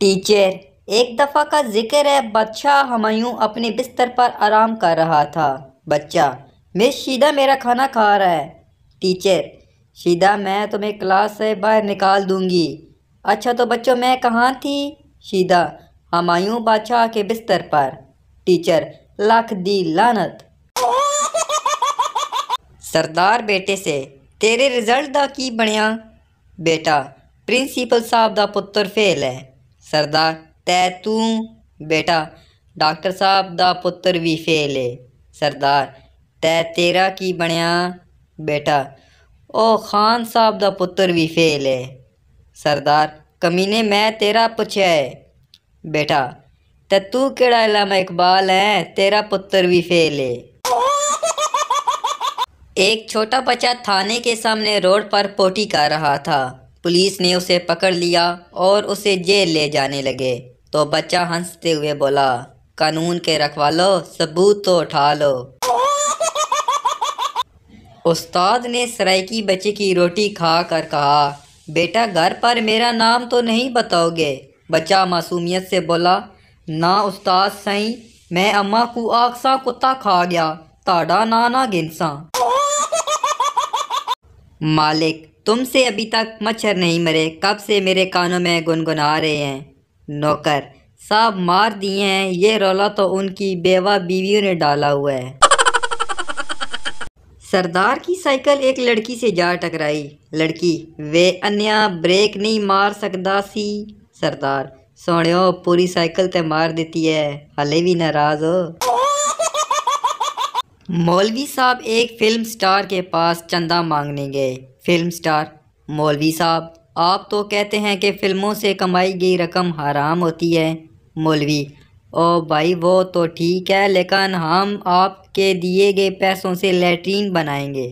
Teacher, एक दफ़ा का जिक्र है, बादशाह हुमायूं अपने बिस्तर पर आराम कर रहा था। बच्चा, मिस शीदा मेरा खाना खा रहा है। टीचर, शीदा मैं तुम्हें क्लास से बाहर निकाल दूंगी। अच्छा तो बच्चों मैं कहाँ थी? शीदा, हुमायूं बादशाह के बिस्तर पर। टीचर, लाख दी लानत। सरदार बेटे से, तेरे रिजल्ट दा की बनया? बेटा, प्रिंसीपल साहब दा पुत्र फेल है। सरदार, तै तू? बेटा, डॉक्टर साहब दा पुत्र भी फेल है। सरदार, तै तेरा की बनया? बेटा, ओ खान साहब दा पुत्र भी फेल है। सरदार, कमीने मैं तेरा पुछया है। बेटा, तै तू केड़ा अल्लामा इकबाल है, तेरा पुत्र भी फेल है। एक छोटा बच्चा थाने के सामने रोड पर पोटी कर रहा था। पुलिस ने उसे पकड़ लिया और उसे जेल ले जाने लगे तो बच्चा हंसते हुए बोला, कानून के रखवालो, सबूत तो उठा लो। उस्ताद ने सराइकी बच्चे की रोटी खा कर कहा, बेटा घर पर मेरा नाम तो नहीं बताओगे? बच्चा मासूमियत से बोला, ना उस्ताद सही, मैं अम्मा को आखसा कुत्ता खा गया, ताड़ा ना ना गिनसा। मालिक, तुमसे अभी तक मच्छर नहीं मरे, कब से मेरे कानों में गुनगुना रहे हैं। नौकर, साहब मार दिए हैं, ये रौला तो उनकी बेवा बीवियों ने डाला हुआ है। सरदार की साइकिल एक लड़की से जा टकराई। लड़की, वे अन्या ब्रेक नहीं मार सकदा सी। सरदार, सोनियो पूरी साइकिल ते मार देती है, हले भी नाराज हो? मौलवी साहब एक फिल्म स्टार के पास चंदा मांगने गए। फिल्म स्टार, मौलवी साहब आप तो कहते हैं कि फ़िल्मों से कमाई गई रकम हराम होती है। मौलवी, ओ भाई वो तो ठीक है, लेकिन हम आपके दिए गए पैसों से लैट्रीन बनाएंगे।